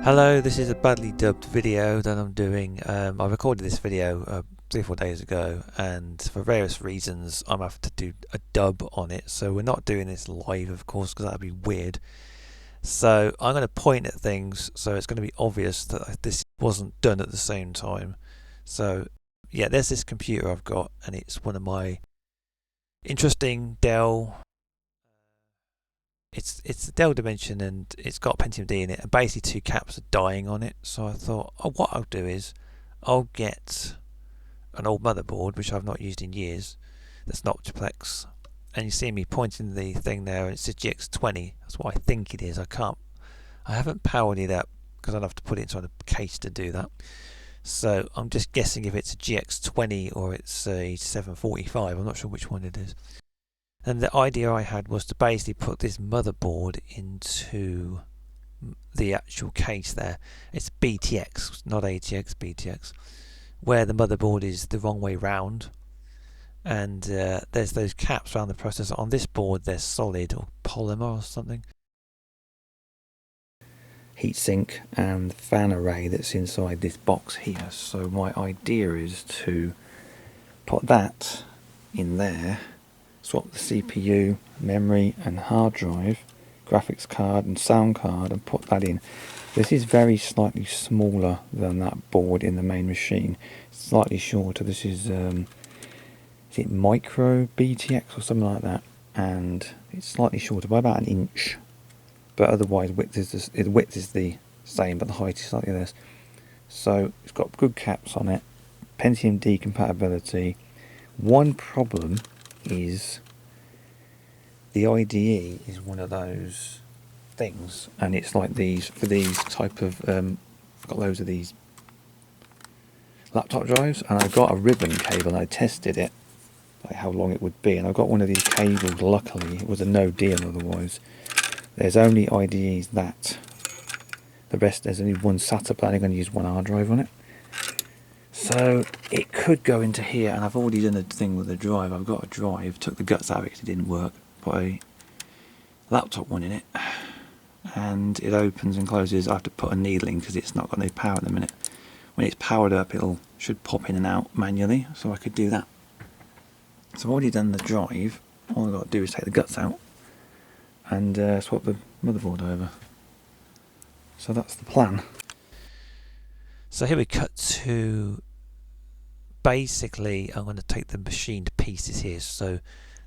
Hello, this is a badly dubbed video that I'm doing. I recorded this video 3 or 4 days ago, and for various reasons I'm having to do a dub on it, so we're not doing this live, of course, because that'd be weird. So I'm going to point at things, so it's going to be obvious that this wasn't done at the same time. So yeah, there's this computer I've got, and it's one of my interesting Dell. It's the Dell Dimension, and it's got Pentium D in it, and basically two caps are dying on it. So I thought, oh, what I'll do is I'll get an old motherboard which I've not used in years, that's not Optiplex, and you see me pointing the thing there, and it's a GX20. That's what I think it is. I haven't powered it up because I'd have to put it into a case to do that. So I'm just guessing if it's a GX20 or it's a 745. I'm not sure which one it is. And the idea I had was to basically put this motherboard into the actual case there. It's BTX, not ATX, BTX, where the motherboard is the wrong way round. And there's those caps around the processor. On this board, they're solid or polymer or something. Heatsink and fan array that's inside this box here. So my idea is to put that in there. Swap the CPU, memory and hard drive, graphics card and sound card, and put that in. This is very slightly smaller than that board in the main machine. Slightly shorter. This is it micro BTX or something like that, and it's slightly shorter by about an inch. But otherwise, the width is the same, but the height is slightly less. So it's got good caps on it. Pentium D compatibility. One problem is the IDE is one of those things, and it's like these for these type of I've got loads of these laptop drives, and I got a ribbon cable and I tested it, like how long it would be, and I got one of these cables. Luckily it was a no deal, otherwise there's only IDEs that, the rest there's only one SATA, but I'm going to use one hard drive on it. So it could go into here, and I've already done a thing with the drive. I've got a drive, took the guts out of it because it didn't work, put a laptop one in it, and it opens and closes. I have to put a needle in because it's not got any power at the minute. When it's powered up, should pop in and out manually, so I could do that. So I've already done the drive. All I've got to do is take the guts out and swap the motherboard over. So that's the plan. So here we cut to, basically I'm going to take the machine to pieces here. So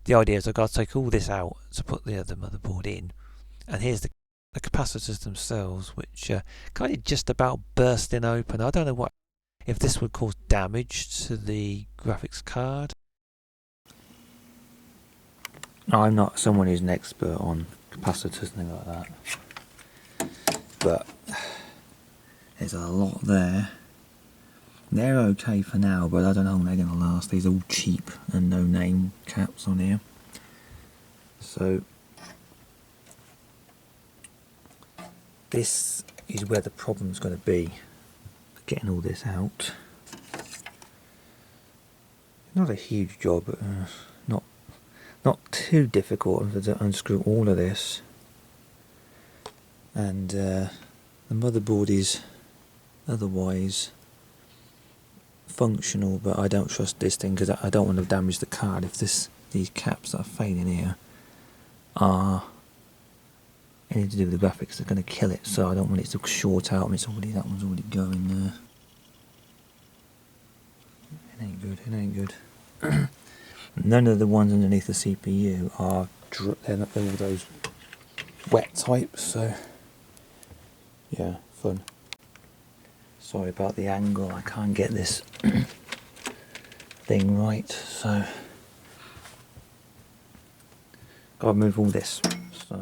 the idea is I've got to take all this out to put the other motherboard in. And here's the capacitors themselves, which kind of just about bursting open. I don't know if this would cause damage to the graphics card. I'm not someone who's an expert on capacitors and things like that, but there's a lot there. They're okay for now, but I don't know how long they're going to last. These are all cheap and no name caps on here. So this is where the problem's going to be, getting all this out. Not a huge job, but not too difficult to unscrew all of this. And the motherboard is otherwise functional, but I don't trust this thing because I don't want to damage the card. If these caps that are failing here are anything to do with the graphics, they're going to kill it. So I don't want it to short out. That one's already going there. It ain't good. It ain't good. None of the ones underneath the CPU are they're all those wet types. So yeah, fun. Sorry about the angle, I can't get this thing right, so gotta move all this. So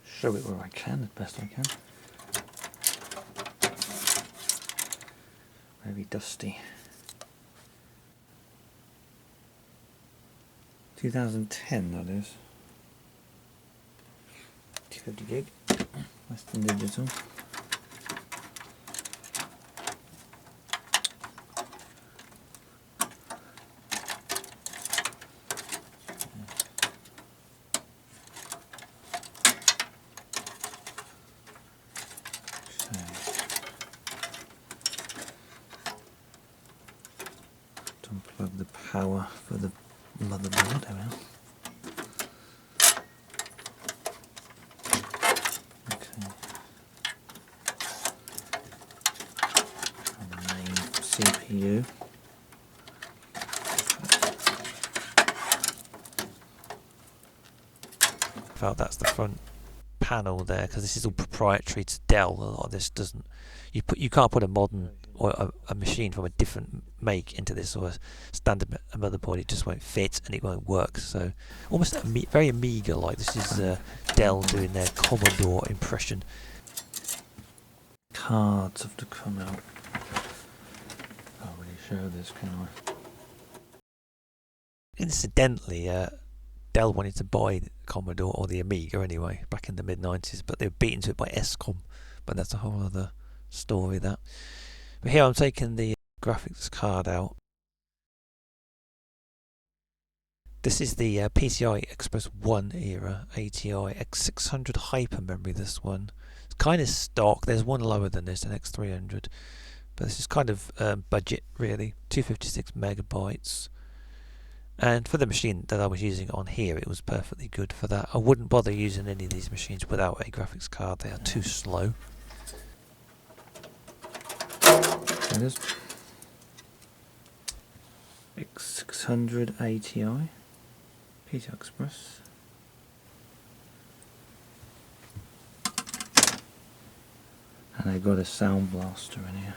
show it where I can, as best I can. Very dusty. 2010 that is. 250 gig. Western Digital. unplug the power for the motherboard. There we are. Okay. And the main CPU. Well, that's the front panel there, because this is all proprietary to Dell. A lot of this doesn't. You can't put a modern or a machine from a different make into this or a standard motherboard. It just won't fit and it won't work. So almost very Amiga like. This is Dell doing their Commodore impression. Cards have to come out. Can't really show this, can I? Incidentally, Dell wanted to buy the Commodore, or the Amiga anyway, back in the mid-90s, but they were beaten to it by ESCOM. But that's a whole other story, that. But here I'm taking the graphics card out. This is the PCI Express 1 era ATI X600 Hyper memory, this one. It's kind of stock. There's one lower than this, an X300. But this is kind of budget, really. 256 megabytes. And for the machine that I was using on here, it was perfectly good for that. I wouldn't bother using any of these machines without a graphics card. They are too slow. There it is. X600 ATI PCI Express. And they've got a sound blaster in here.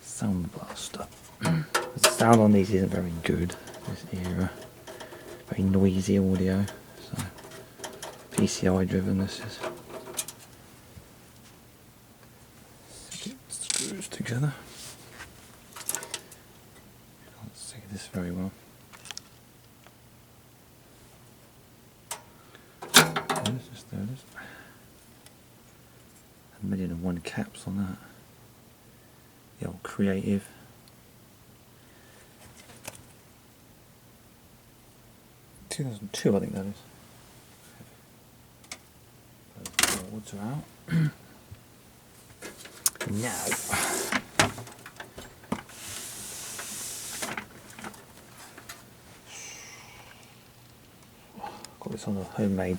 Sound blaster. The sound on these isn't very good this era. Very noisy audio. So PCI driven this is. Set it screws together. Can't see this very well. There it is. 1,000,001 caps on that. The old Creative. 2002, I think that is. Those boards are out. Now, got this on a homemade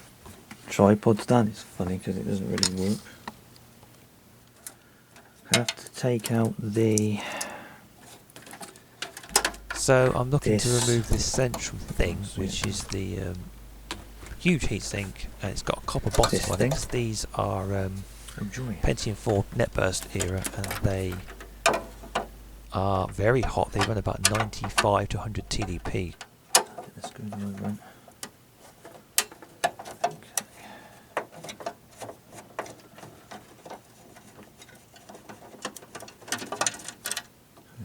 tripod stand. It's funny because it doesn't really work. I have to take out the. So I'm looking to remove this central thing, which is the huge heatsink, and it's got a copper bottom. I think these are Pentium 4 NetBurst era, and they are very hot. They run about 95 to 100 TDP. That's good. Okay.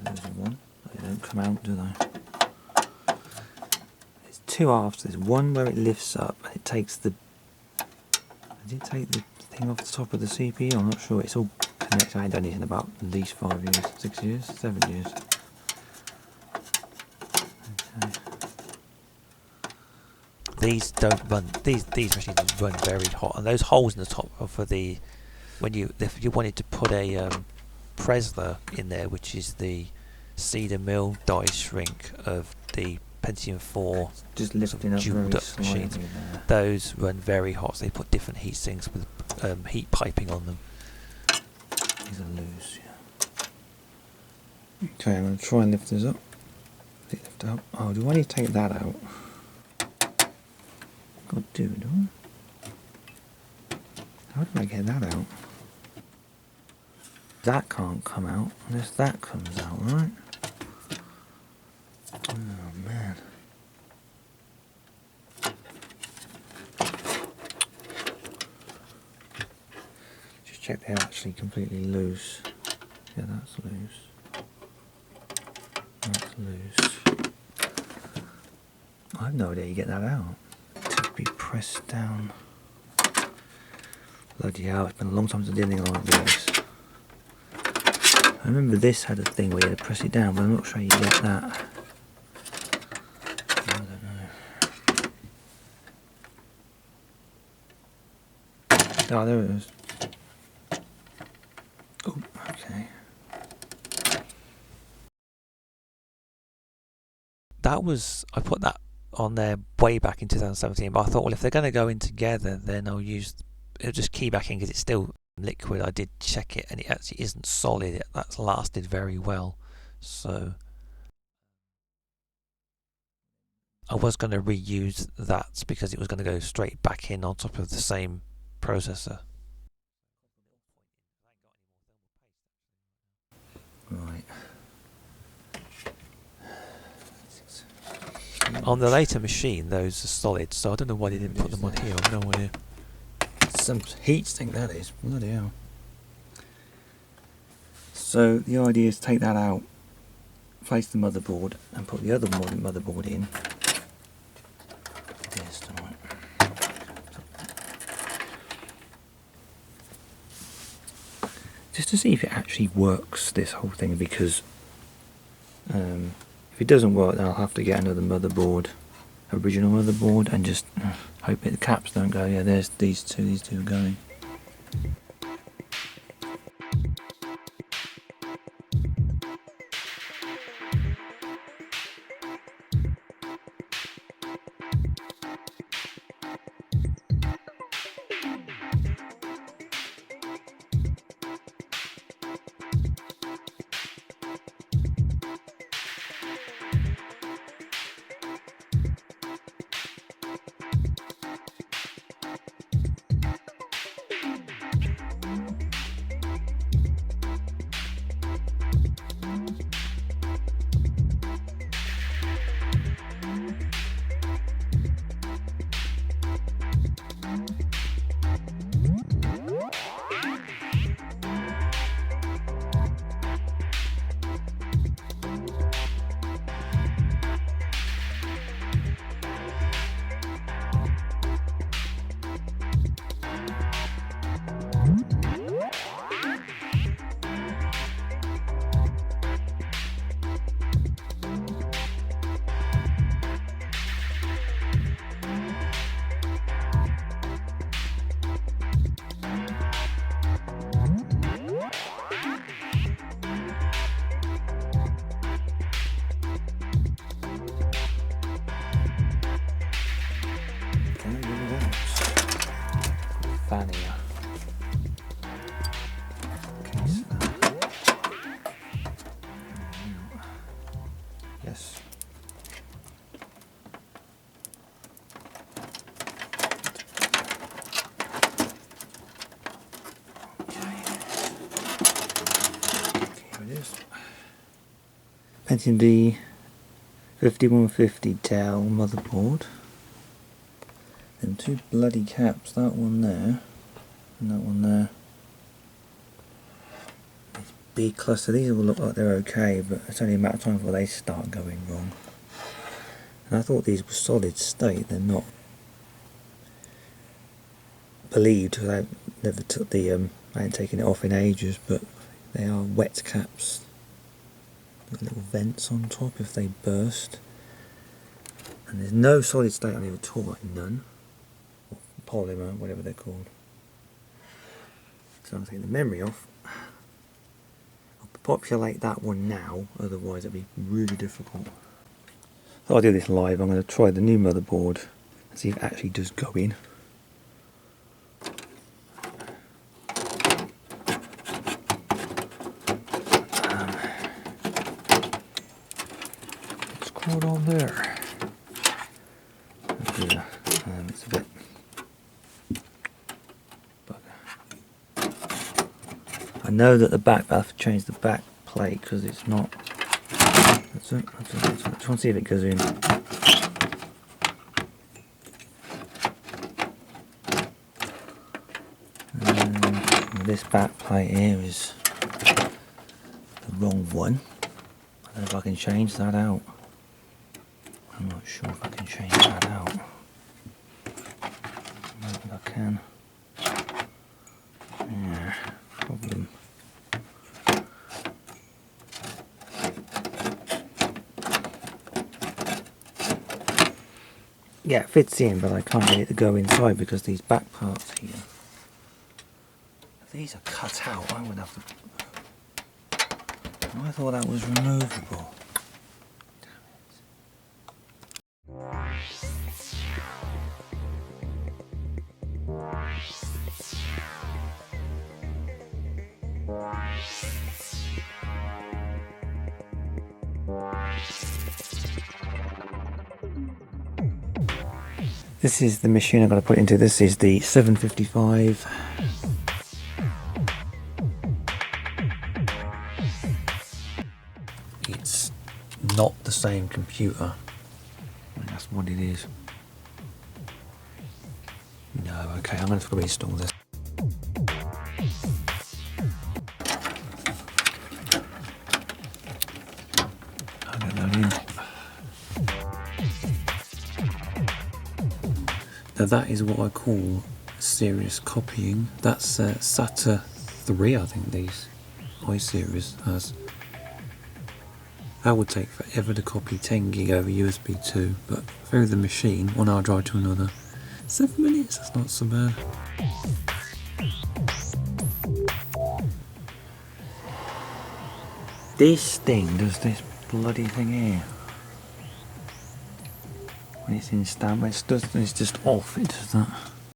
There's one. They don't come out, do they? There's two halves. There's one where it lifts up and it takes the. Did it take the thing off the top of the CPU? I'm not sure. It's all connected. I ain't done it in about at least 5 years, 6 years, 7 years. Okay. These don't run. These machines run very hot, and those holes in the top are for the if you wanted to put a Presler in there, which is the Cedar Mill die shrink of the Pentium 4 just lifting up very up machines. There. Those run very hot, so they put different heat sinks with heat piping on them. These are loose, yeah. Okay, I'm going to try and lift this up. Lift up. Oh, do I need to take that out? God, do I? How do I get that out? That can't come out unless that comes out, right? Oh man. Just check they're actually completely loose. Yeah, that's loose. That's loose. I have no idea you get that out. To be pressed down. Bloody hell, it's been a long time since I did anything like this. I remember this had a thing where you had to press it down, but I'm not sure you get that. I don't know. Oh, there it is. Oh, okay. that was, I put that on there way back in 2017, but I thought, well, if they're going to go in together, then it'll just key back in because it's still liquid. I did check it and it actually isn't solid. That's lasted very well. So I was going to reuse that because it was going to go straight back in on top of the same processor. Right. On the later machine, those are solid, so I don't know why they didn't put them on here. I've no idea. Some heat sink that is. Bloody hell. So the idea is to take that out, place the motherboard, and put the other motherboard in. Just to see if it actually works, this whole thing, because if it doesn't work, then I'll have to get another motherboard, original motherboard, and just hope the caps don't go. Yeah, there's these two are going. Fan here. Yes. Here it is. Pentium D 5150 Dell motherboard. Them two bloody caps, that one there and that one there. This big cluster, these all look like they're okay, but it's only a matter of time before they start going wrong. And I thought these were solid state, they're not. Believed, because I never took the, I hadn't taken it off in ages, but they are wet caps. Got little vents on top if they burst. And there's no solid state on it at all, like none. Or polymer, whatever they're called. So I'll take the memory off. I'll populate that one now, otherwise it'll be really difficult. So I'll do this live. I'm going to try the new motherboard and see if it actually does go in. What's going on there? Yeah, it's a bit bugger. I know that the back, I have to change the back plate because it's not. That's it. I just want to see if it goes in. This back plate here is the wrong one. I don't know if I can change that out. I'm not sure if I can change that out. I don't think I can. Yeah, problem. Yeah, it fits in, but I can't get it to go inside because these back parts here. If these are cut out, I would have to. I thought that was removable. This is the machine I've got to put it into. This is the 755. It's not the same computer. That's what it is. No, okay, I'm going to have to reinstall this. I'll get that in. Now that is what I call serious copying. That's SATA 3, I think these iSeries has. That would take forever to copy 10 gig over USB 2, but through the machine, one hard drive to another, 7 minutes, that's not so bad. This thing does this bloody thing here. When it's in standby, it's just off, it does that.